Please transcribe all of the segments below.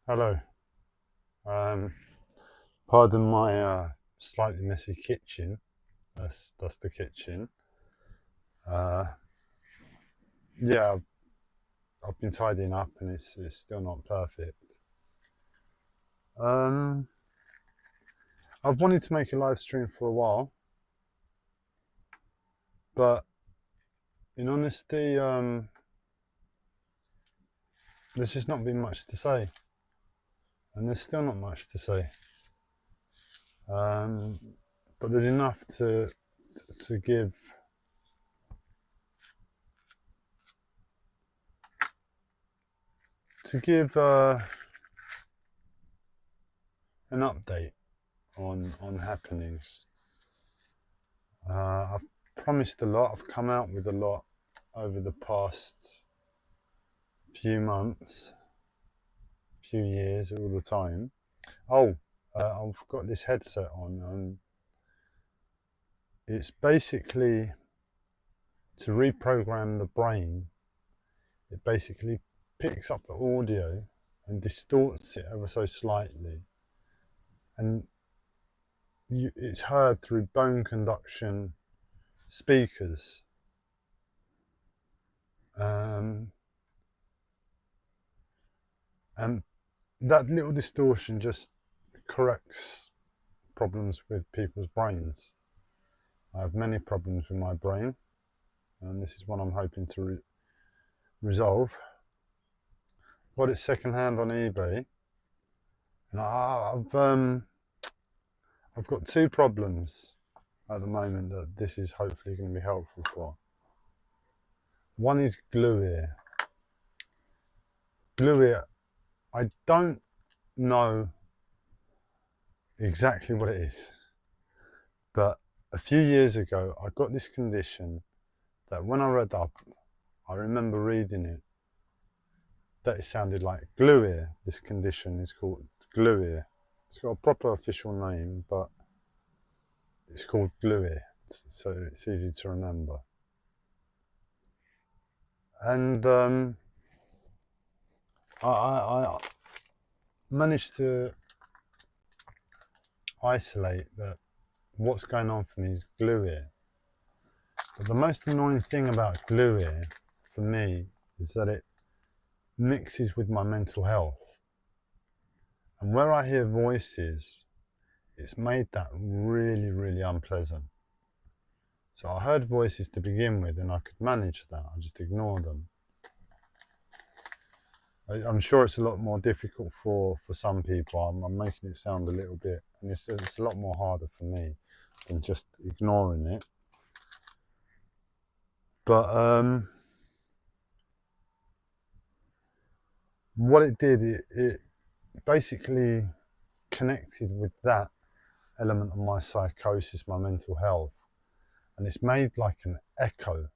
Hello. Um, Pardon my slightly messy kitchen. That's the kitchen. Uh, yeah, I've been tidying up, and it's still not perfect. Um, I've wanted to make a live stream for a while, but in honesty, there's just not been much to say, and there's still not much to say. Um, but there's enough to give an update on happenings. I've promised a lot. I've come out with a lot over the past few months, few years, all the time. Oh, I've got this headset on, and it's basically to reprogram the brain. It basically picks up the audio and distorts it ever so slightly, and it's heard through bone conduction speakers. And that little distortion just corrects problems with people's brains. I have many problems with my brain, and this is one I'm hoping to resolve. Got it secondhand on eBay, and I've got two problems at the moment that this is hopefully going to be helpful for. One is glue ear. Glue ear, I don't know exactly what it is, but a few years ago I got this condition that when I read up, I remember reading it, that it sounded like glue ear. This condition is called glue ear. It's got a proper official name, but it's called glue ear, so it's easy to remember. And I managed to isolate that what's going on for me is glue ear. But the most annoying thing about glue ear for me is that it mixes with my mental health. And where I hear voices, it's made that really, really unpleasant. So I heard voices to begin with, and I could manage that. I just ignored them. I'm sure it's a lot more difficult for some people. I'm making it sound a little bit, and it's a lot more harder for me than just ignoring it. But what it did, it basically connected with that element of my psychosis, my mental health, and it's made like an echo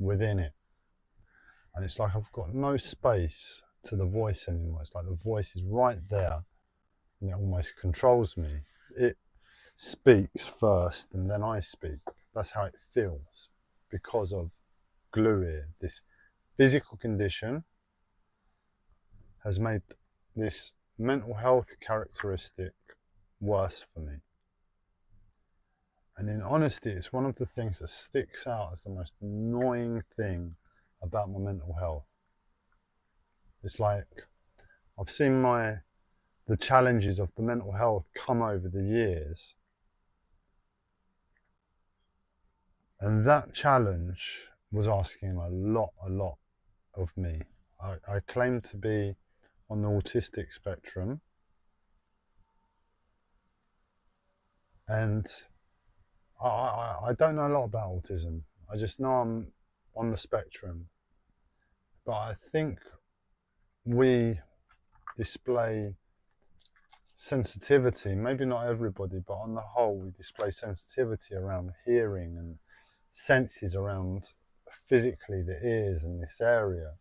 within it. And it's like I've got no space to the voice anymore. It's like the voice is right there, and it almost controls me. It speaks first, and then I speak. That's how it feels because of glue ear. This physical condition has made this mental health characteristic worse for me. And in honesty, it's one of the things that sticks out as the most annoying thing about my mental health. It's like I've seen the challenges of the mental health come over the years, and that challenge was asking a lot of me. I claim to be on the autistic spectrum, and I don't know a lot about autism. I just know I'm on the spectrum, but I think we display sensitivity, maybe not everybody, but on the whole we display sensitivity around hearing and senses around physically the ears in this area.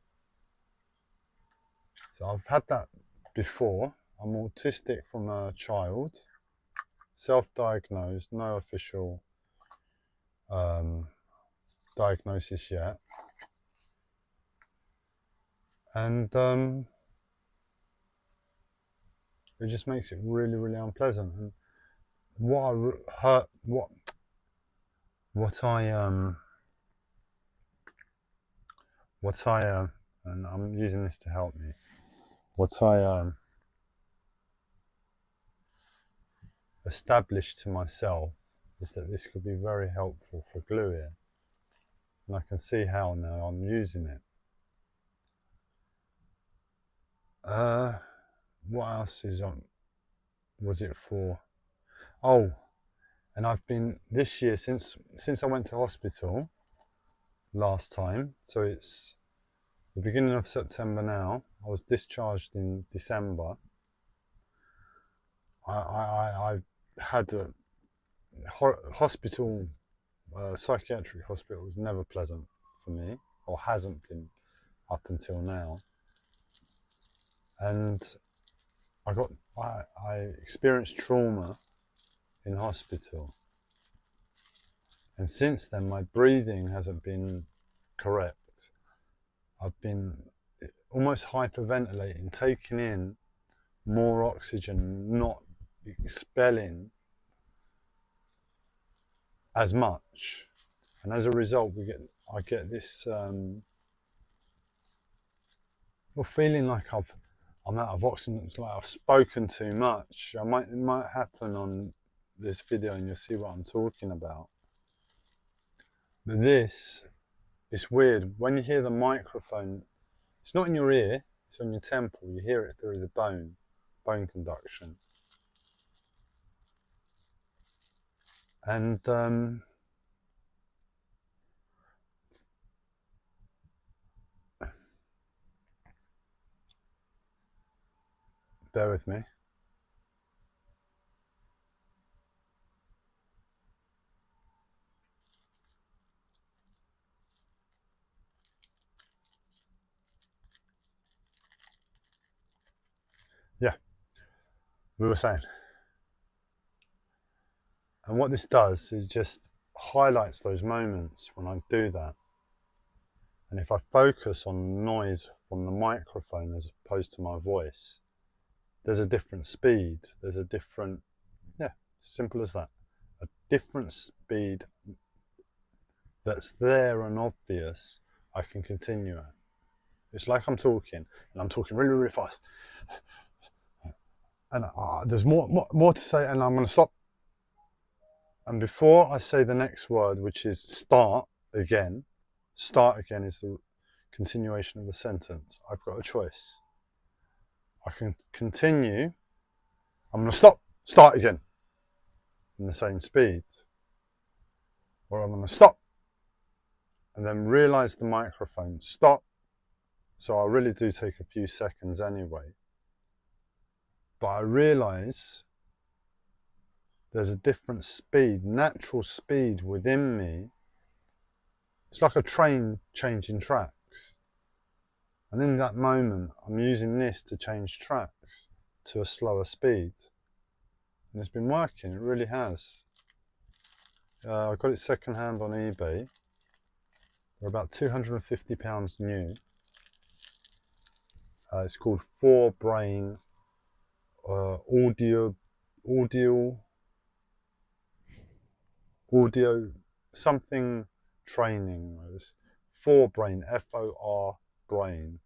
So I've had that before. I'm autistic from a child, self-diagnosed, no official diagnosis yet. And It just makes it really, really unpleasant. And what I hurt, what I and I'm using this to help me. What I established to myself is that this could be very helpful for gluing, and I can see how now I'm using it. What else was it for? Oh, and I've been this year since I went to hospital last time, so it's the beginning of September now. I was discharged in December. I had a hospital, psychiatric hospital was never pleasant for me, or hasn't been up until now. And I experienced trauma in hospital. And since then, my breathing hasn't been correct. I've been almost hyperventilating, taking in more oxygen, not expelling as much. And as a result, I get this feeling like I'm out of oxygen. It's like I've spoken too much. It might happen on this video, and you'll see what I'm talking about. But this is weird. When you hear the microphone, it's not in your ear, it's on your temple. You hear it through the bone conduction. And bear with me. Yeah, we were saying. And what this does is just highlights those moments when I do that. And if I focus on noise from the microphone as opposed to my voice, there's a different speed. There's a different, yeah, simple as that. A different speed that's there and obvious, I can continue at. It's like I'm talking, and I'm talking really, really fast. And there's more to say, and I'm going to stop. And before I say the next word, which is start again is the continuation of the sentence. I've got a choice. I can continue. I'm going to start again in the same speed. Or I'm going to stop and then realize the microphone, stop. So I really do take a few seconds anyway. But I realize there's a different speed, natural speed within me. It's like a train changing tracks. And in that moment, I'm using this to change tracks to a slower speed. And it's been working, it really has. I got it second-hand on eBay. They're about £250 new. It's called 4-Brain audio something training. 4-Brain, F-O-R brain.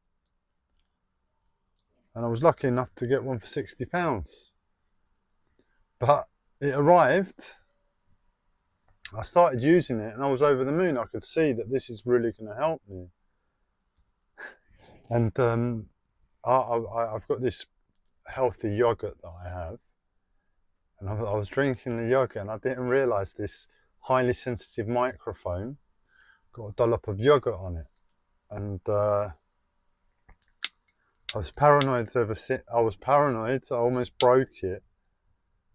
And I was lucky enough to get one for £60. But it arrived, I started using it, and I was over the moon. I could see that this is really going to help me. And I've got this healthy yogurt that I have, and I was drinking the yogurt, and I didn't realise this highly sensitive microphone got a dollop of yogurt on it. And I was paranoid ever since. I almost broke it.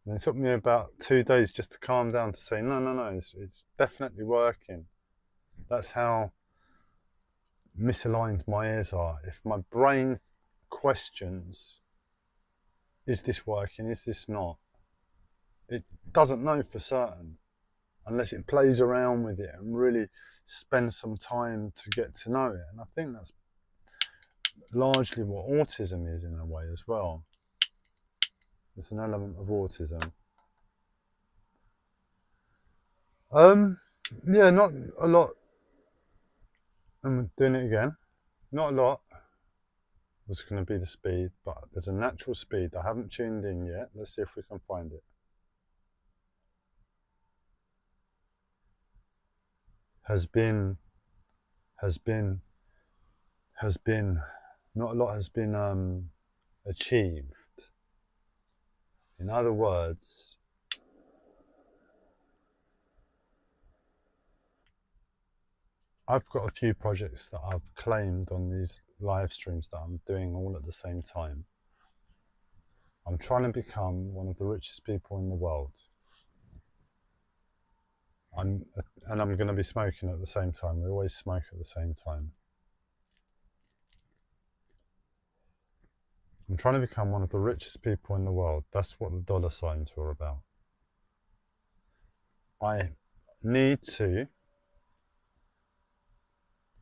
And it took me about 2 days just to calm down, to say, no, it's definitely working. That's how misaligned my ears are. If my brain questions, is this working, is this not? It doesn't know for certain, unless it plays around with it and really spends some time to get to know it. And I think that's largely what autism is in a way as well. It's an element of autism. Yeah, not a lot. I'm doing it again. Not a lot was going to be the speed, but there's a natural speed. I haven't tuned in yet. Let's see if we can find it. Has been. Not a lot has been achieved. In other words, I've got a few projects that I've claimed on these live streams that I'm doing all at the same time. I'm trying to become one of the richest people in the world. And I'm going to be smoking at the same time. We always smoke at the same time. I'm trying to become one of the richest people in the world. That's what the dollar signs were about. I need to,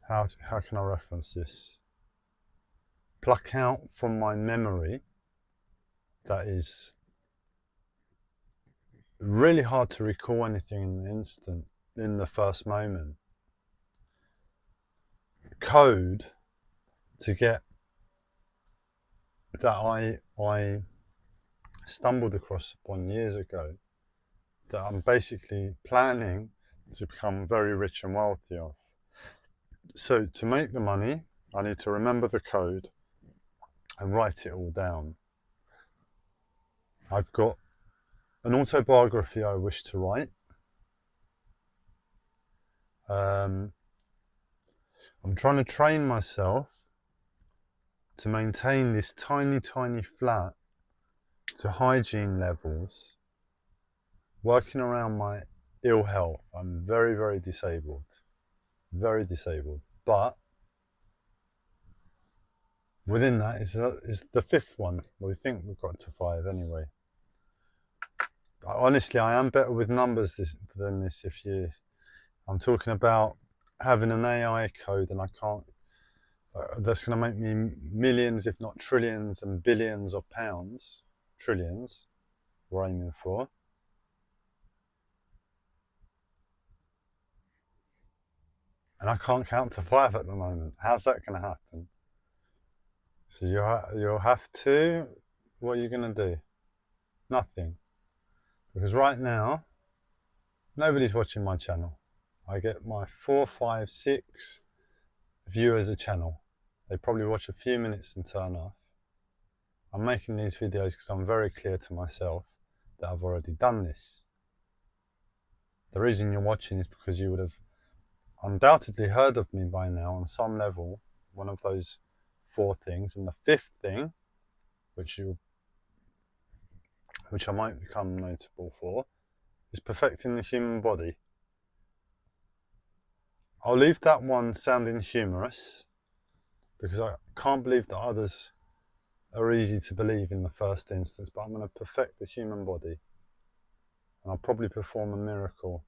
how can I reference this? Pluck out from my memory that is really hard to recall anything in the instant, in the first moment. Code to get that I stumbled across upon years ago that I'm basically planning to become very rich and wealthy of. So to make the money, I need to remember the code and write it all down. I've got an autobiography I wish to write. I'm trying to train myself to maintain this tiny, tiny flat to hygiene levels, working around my ill health. I'm very, very disabled. Very disabled. But within that is the fifth one. We think we've got to 5 anyway. Honestly, I am better with numbers than this. I'm talking about having an AI code, and I can't. That's going to make me millions, if not trillions and billions of pounds. Trillions, we're aiming for. And I can't count to 5 at the moment. How's that going to happen? So you'll have to. What are you going to do? Nothing. Because right now, nobody's watching my channel. I get my 4, 5, 6 viewers a channel. They probably watch a few minutes and turn off. I'm making these videos because I'm very clear to myself that I've already done this. The reason you're watching is because you would have undoubtedly heard of me by now on some level, one of those 4 things. And the 5th thing, which I might become notable for, is perfecting the human body. I'll leave that one sounding humorous because I can't believe that others are easy to believe in the first instance, but I'm going to perfect the human body, and I'll probably perform a miracle,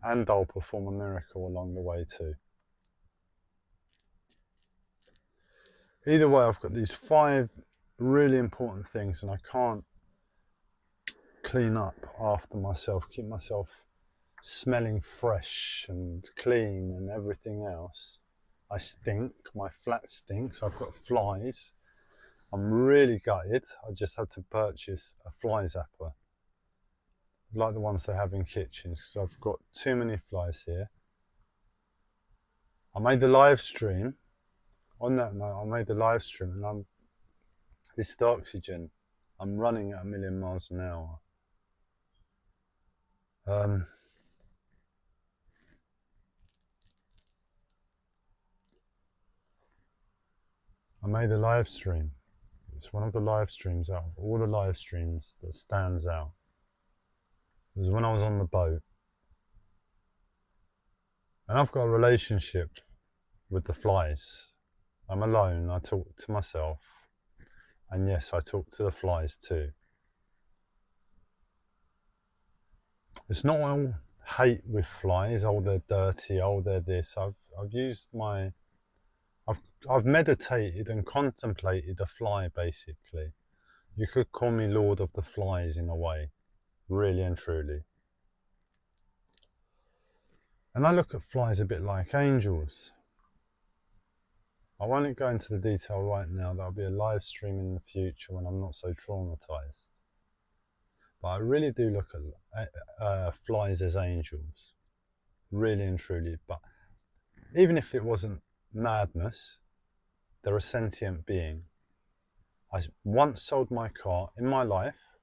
and I'll perform a miracle along the way too. Either way, I've got these 5 really important things, and I can't clean up after myself, keep myself smelling fresh and clean and everything else. I stink, my flat stinks, I've got flies. I'm really gutted. I just had to purchase a fly zapper, like the ones they have in kitchens, because I've got too many flies here. I made the live stream. On that note, I made the live stream, and this is the oxygen. I'm running at 1,000,000 miles an hour. I made a live stream. It's one of the live streams out of all the live streams that stands out. It was when I was on the boat. And I've got a relationship with the flies. I'm alone, I talk to myself. And yes, I talk to the flies too. It's not all hate with flies, oh they're dirty, oh they're this. I've meditated and contemplated a fly basically. You could call me Lord of the Flies in a way, really and truly. And I look at flies a bit like angels. I won't go into the detail right now. There'll be a live stream in the future when I'm not so traumatized. But I really do look at flies as angels, really and truly. But even if it wasn't madness, they're a sentient being. I once sold my car in my life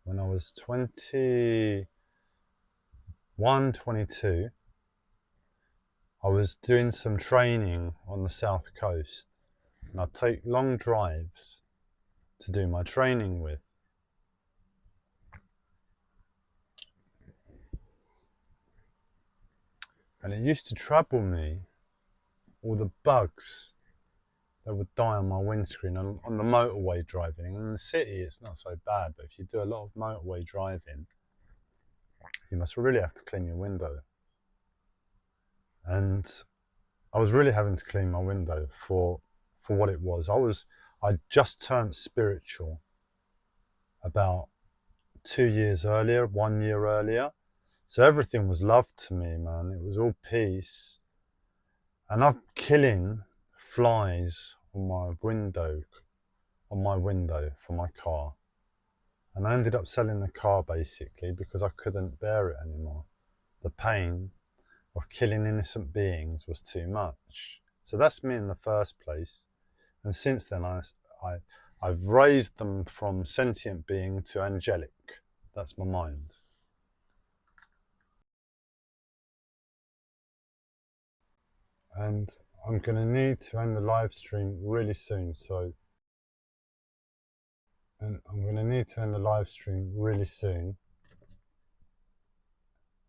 when I was 21, 22. I was doing some training on the south coast, and I'd take long drives to do my training with. And it used to trouble me, all the bugs that would die on my windscreen on the motorway driving. In the city, it's not so bad, but if you do a lot of motorway driving, you must really have to clean your window. And I was really having to clean my window for what it was. I just turned spiritual about 2 years earlier, 1 year earlier. So everything was love to me, man. It was all peace. And I'm killing flies on my window for my car. And I ended up selling the car basically because I couldn't bear it anymore. The pain of killing innocent beings was too much. So that's me in the first place. And since then I've raised them from sentient being to angelic. That's my mind. And I'm going to need to end the live stream really soon.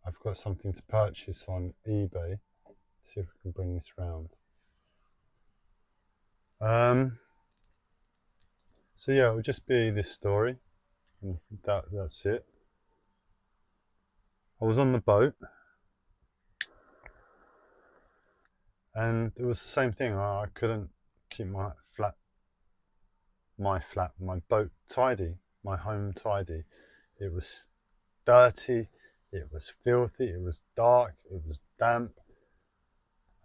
I've got something to purchase on eBay. See if we can bring this round. So yeah, it'll just be this story, and that's it. I was on the boat, and it was the same thing. I couldn't keep my boat tidy, my home tidy. It was dirty, it was filthy, it was dark, it was damp,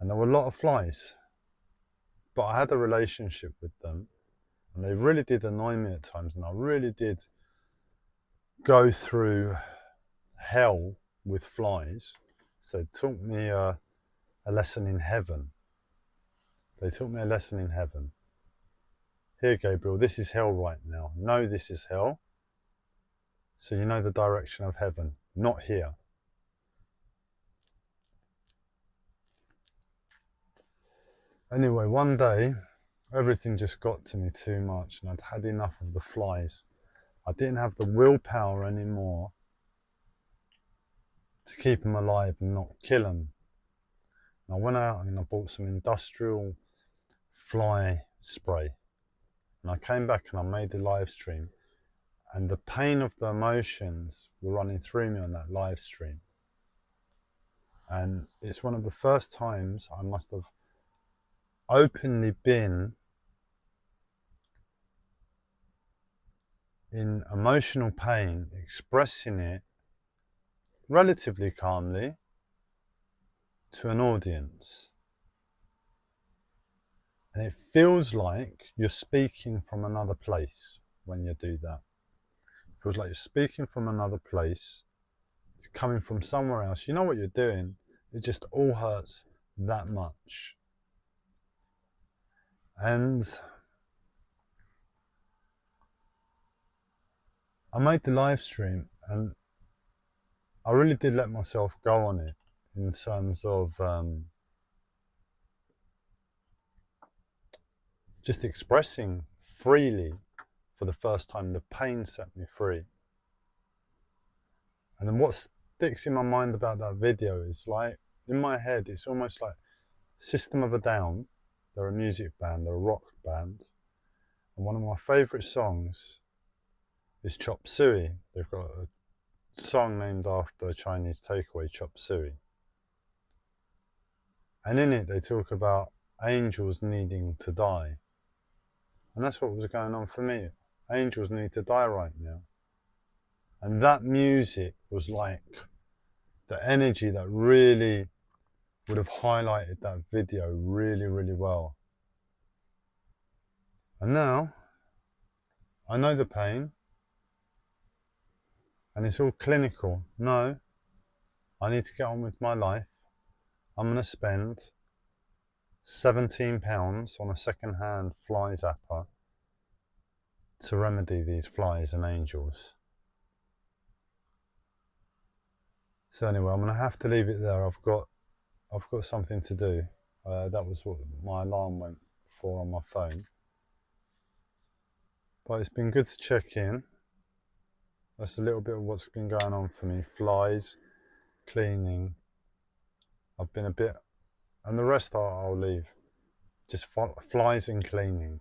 and there were a lot of flies. But I had a relationship with them, and they really did annoy me at times, and I really did go through hell with flies. So it taught me a lesson in heaven. They taught me a lesson in heaven. Here, Gabriel, this is hell right now. No, this is hell. So you know the direction of heaven, not here. Anyway, one day, everything just got to me too much, and I'd had enough of the flies. I didn't have the willpower anymore to keep them alive and not kill them. And I went out and I bought some industrial fly spray. And I came back and I made the live stream. And the pain of the emotions were running through me on that live stream. And it's one of the first times I must have openly been in emotional pain, expressing it relatively calmly to an audience. And it feels like you're speaking from another place when you do that. It feels like you're speaking from another place. It's coming from somewhere else. You know what you're doing. It just all hurts that much. And I made the live stream and I really did let myself go on it in terms of just expressing freely for the first time. The pain set me free. And then what sticks in my mind about that video is, like, in my head, it's almost like System of a Down. They're a music band, they're a rock band. And one of my favourite songs is Chop Suey. They've got a song named after a Chinese takeaway, Chop Suey. And in it, they talk about angels needing to die. And that's what was going on for me. angels need to die right now. And that music was like the energy that really would have highlighted that video really, really well. And now I know the pain and it's all clinical. No, I need to get on with my life. I'm going to spend £17 on a second-hand fly zapper to remedy these flies and angels. So anyway, I'm going to have to leave it there. I've got something to do. That was what my alarm went for on my phone. But it's been good to check in. That's a little bit of what's been going on for me. Flies, cleaning. I've been a bit, and the rest I'll leave. Just flies and cleaning.